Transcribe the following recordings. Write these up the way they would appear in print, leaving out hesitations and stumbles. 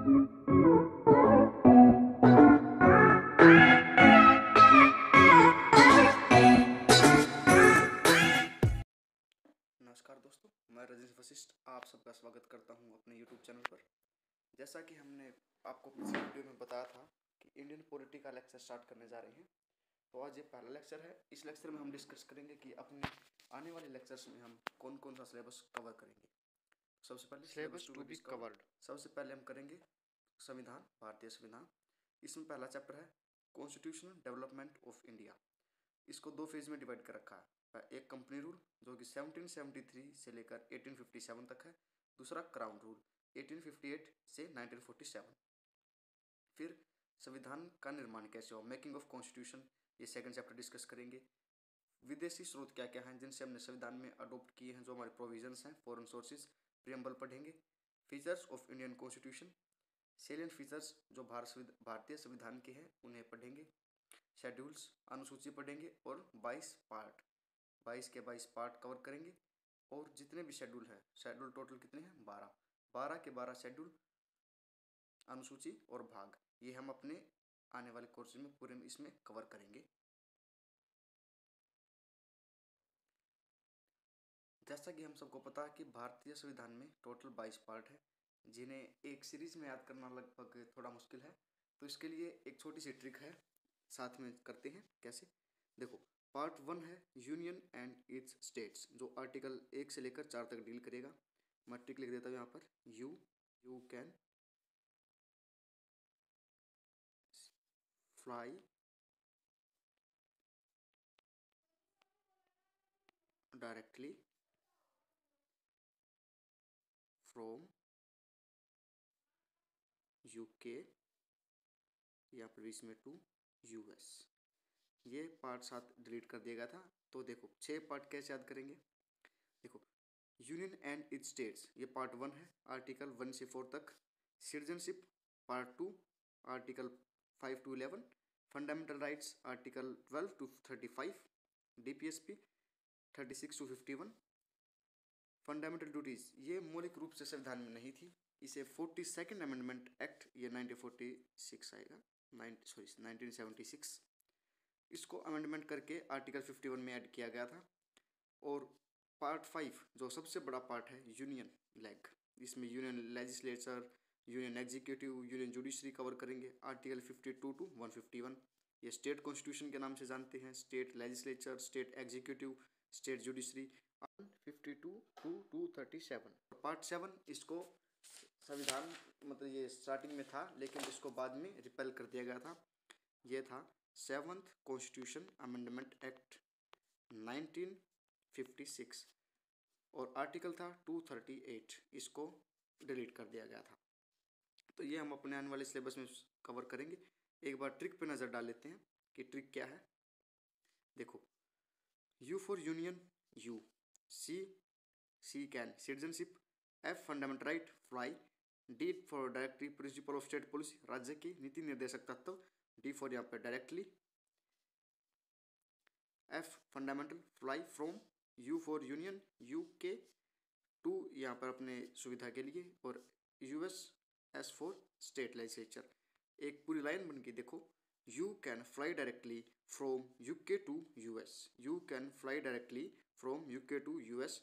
नमस्कार दोस्तों, मैं रजनीश वशिष्ठ आप सबका स्वागत करता हूं अपने YouTube चैनल पर। जैसा कि हमने आपको पिछले वीडियो में बताया था कि इंडियन पॉलिटी का लेक्चर स्टार्ट करने जा रहे हैं, तो आज ये पहला लेक्चर है। इस लेक्चर में हम डिस्कस करेंगे कि अपने आने वाले लेक्चर्स में हम कौन कौन सा सिलेबस कवर करेंगे। सबसे पहले सिलेबस टू बी कवर्ड। सबसे पहले हम करेंगे संविधान, भारतीय संविधान। इसमें पहला चैप्टर है कॉन्स्टिट्यूशनल डेवलपमेंट ऑफ इंडिया। इसको दो फेज में डिवाइड कर रखा है। एक कंपनी रूल जो कि 1773 से लेकर 1857 तक है। दूसरा क्राउन रूल 1858 से 1947। फिर संविधान का निर्माण कैसे हो, मेकिंग ऑफ कॉन्स्टिट्यूशन, ये सेकंड चैप्टर डिस्कस करेंगे। विदेशी स्रोत क्या क्या हैं जिनसे हमने संविधान में अडोप्ट किए हैं, जो हमारे प्रोविजंस हैं, फॉरेन सोर्सेज, प्रियम्बल पढ़ेंगे। Features of Indian constitution, salient features जो भारतीय संविधान के हैं उन्हें पढ़ेंगे। शेड्यूल्स, अनुसूची पढ़ेंगे और 22 पार्ट, 22 के 22 पार्ट कवर करेंगे। और जितने भी शेड्यूल हैं, शेड्यूल टोटल कितने हैं 12, 12 के 12 शेड्यूल, अनुसूची और भाग, ये हम अपने आने वाले कोर्स में पूरे में इसमें कवर करेंगे। जैसा कि हम सबको पता है कि भारतीय संविधान में टोटल 22 पार्ट है, जिन्हें एक सीरीज में याद करना लगभग थोड़ा मुश्किल है। तो इसके लिए एक छोटी सी ट्रिक है, साथ में करते हैं। कैसे, देखो, पार्ट 1 है यूनियन एंड इट्स स्टेट्स, जो आर्टिकल 1 से लेकर 4 तक डील करेगा। मैं ट्रिक लिख देता हूँ यहाँ पर, you can fly directly from UK या फिर इसमें टू यूएस। ये पार्ट 7 डिलीट कर दिया गया था। तो देखो 6 पार्ट कैसे याद करेंगे। देखो, यूनियन एंड इट्स स्टेट्स, ये पार्ट 1 है, आर्टिकल 1 से 4 तक। Citizenship part 2, article 5 to 11। Fundamental rights article 12 to 35। DPSP 36 to 51। Fundamental duties, ये मौलिक रूप से संविधान में नहीं थी, इसे 42nd अमेंडमेंट एक्ट, ये 1946 आएगा, 1976, इसको अमेंडमेंट करके आर्टिकल 51 में ऐड किया गया था। और पार्ट 5 जो सबसे बड़ा पार्ट है, यूनियन लेग, इसमें union legislature, union executive, union judiciary cover करेंगे, आर्टिकल 52 to 151। ये स्टेट कॉन्स्टिट्यूशन के नाम से जानते हैं, state legislature, state executive, state judiciary, 52 to 237। Part 7 इसको संविधान, मतलब ये स्टार्टिंग में था लेकिन इसको बाद में रिपेल कर दिया गया था। ये था 7th कॉन्स्टिट्यूशन अमेंडमेंट एक्ट 1956, और आर्टिकल था 238, इसको डिलीट कर दिया गया था। तो ये हम अपने आने वाले सिलेबस में कवर करेंगे। एक बार ट्रिक पे नज़र डाल लेते हैं कि ट्रिक क्या है। देखो, U for union, U, C can citizenship, F fundamental right, fly, D for directory principle of state policy, राज्य की नीति निर्देशक तत्व, डी फॉर यहाँ पे directly, F fundamental, fly from, U for union, U K, to यहाँ पर अपने सुविधा के लिए, और US, S for state legislature. एक पूरी लाइन बन गई। देखो, you can fly directly from UK to US, you can fly directly from UK to US.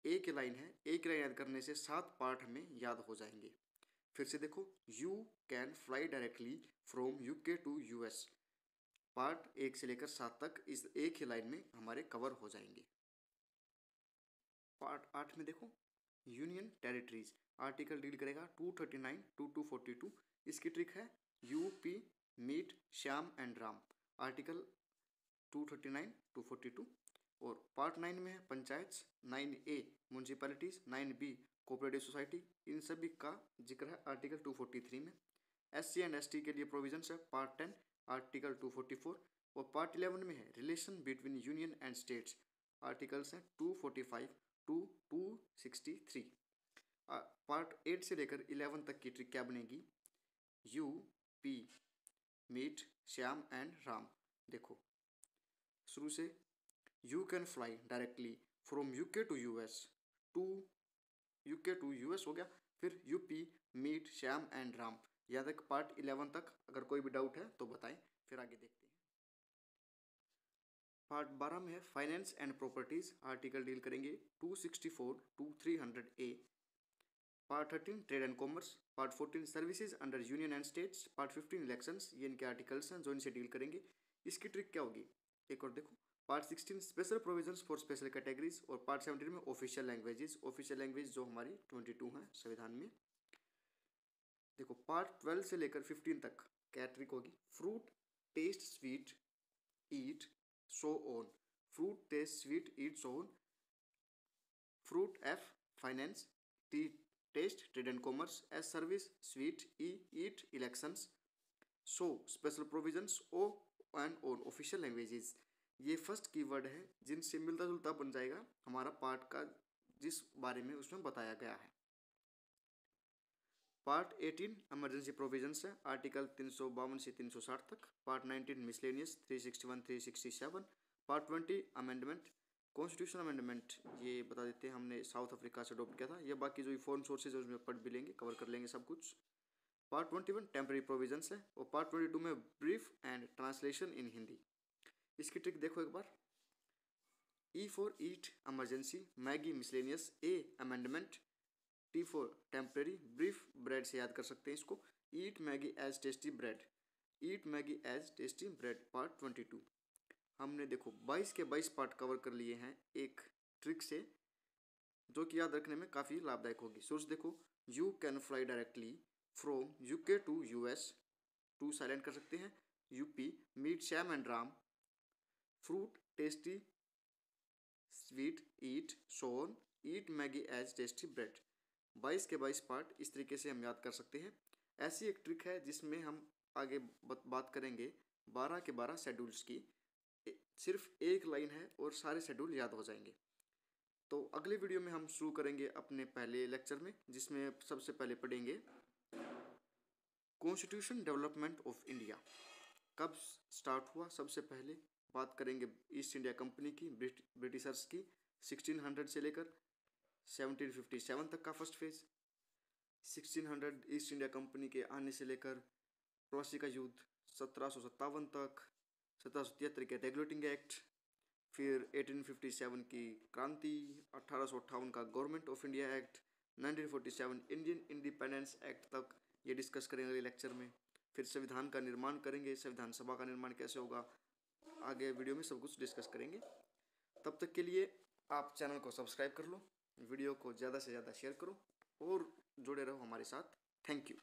एक ही लाइन है, एक लाइन याद करने से 7 पार्ट हमें याद हो जाएंगे। फिर से देखो, you can fly directly from UK to US, part 1 से लेकर 7 तक इस एक ही लाइन में हमारे कवर हो जाएंगे। पार्ट 8 में देखो, यूनियन टेरिटरीज, आर्टिकल डील करेगा 239 to 242। इसकी ट्रिक है UP meet Shyam and Ram, article 239 to 42। और पार्ट 9 में है panchayat, 9A municipalities, 9B cooperative society, इन सभी का जिक्र है आर्टिकल 243 में। SC एंड ST के लिए प्रोविजंस है पार्ट 10, आर्टिकल 244। और पार्ट 11 में है relation between union and states, articles हैं 245 to 263। पार्ट 8 से लेकर 11 तक की ट्रिक क्या बनेगी, U P meet Shyam and Ram. देखो, शुरू से you can fly directly from UK to US, to UK to US हो गया। फिर UP meet, Shyam and Ram. यहाँ तक पार्ट 11 तक। अगर कोई भी डाउट है तो बताएं, फिर आगे देखते हैं। पार्ट 12 में है finance and properties. Article deal करेंगे 264 to 300A। Part 13 trade and commerce. Part 14 services under union and states. Part 15 elections. ये इनके आर्टिकल्स हैं जो इनसे डील करेंगे। इसकी ट्रिक क्या होगी, एक और देखो। Part 16 special provisions for special categories. और पार्ट 17 में ऑफिशियल लैंग्वेजेस। ऑफिशियल लैंग्वेज जो हमारी 22 हैं संविधान में। देखो पार्ट 12 से लेकर 15 तक क्या ट्रिक होगी। Fruit taste sweet eat so on. Fruit taste sweet eat so on. Fruit F finance. T taste trade and commerce. S service. Sweet E eat elections. So special provisions. O and on official languages. ये first keyword है जिनसे मिलता जुलता बन जाएगा हमारा part का, जिस बारे में उसमें बताया गया है। पार्ट 18 इमरजेंसी प्रोविजंस है। आर्टिकल 352 से 360 तक। Part 19 miscellaneous 361 367। Part 20 amendment constitution amendment. ये बता देते हैं हमने साउथ अफ्रीका से अडोप्ट किया था। ये बाकी जो फॉरेन सोर्सेज है उसमें पढ़ भी लेंगे, कवर कर लेंगे सब कुछ। पार्ट 21 टेम्पररी प्रोविजंस है। और पार्ट 22 में brief and translation in Hindi. इसकी ट्रिक देखो एक बार। E for eat emergency. Maggi miscellaneous. A amendment. T for temporary. Brief bread से याद कर सकते हैं इसको। Eat Maggi as tasty bread. Eat Maggi as tasty bread. Part 22 हमने देखो 22 के 22 पार्ट कवर कर लिए हैं एक ट्रिक से, जो कि याद रखने में काफ़ी लाभदायक होगी। सोर्स देखो, you can fly directly from UK to US. To silent कर सकते हैं। UP meet Shyam and Ram. Fruit tasty sweet eat soon. Eat Maggi as tasty bread. 22 के 22 पार्ट इस तरीके से हम याद कर सकते हैं। ऐसी एक ट्रिक है जिसमें हम आगे बात करेंगे 12 के 12 शेड्यूल्स की। सिर्फ एक लाइन है और सारे शेड्यूल याद हो जाएंगे। तो अगले वीडियो में हम शुरू करेंगे अपने पहले लेक्चर में, जिसमें सबसे पहले पढ़ेंगे कॉन्स्टिट्यूशन डेवलपमेंट ऑफ इंडिया। कब स्टार्ट हुआ, सबसे पहले बात करेंगे ईस्ट इंडिया कंपनी की, ब्रिटिशर्स की। 1600 से लेकर 1757 तक का first phase. 1600 east India company के आने से लेकर प्लासी का युद्ध 1757 तक। 1773 के रेगुलेटिंग एक्ट। फिर 1857 की क्रांति। 1858 का government of India act. 1947 Indian independence act तक ये डिस्कस करेंगे अगले लेक्चर में। फिर संविधान का निर्माण करेंगे, संविधान सभा का निर्माण कैसे होगा, आगे वीडियो में सब कुछ डिस्कस करेंगे। तब तक के लिए आप चैनल को सब्सक्राइब कर लो, वीडियो को ज़्यादा से ज़्यादा शेयर करो और जुड़े रहो हमारे साथ। Thank you.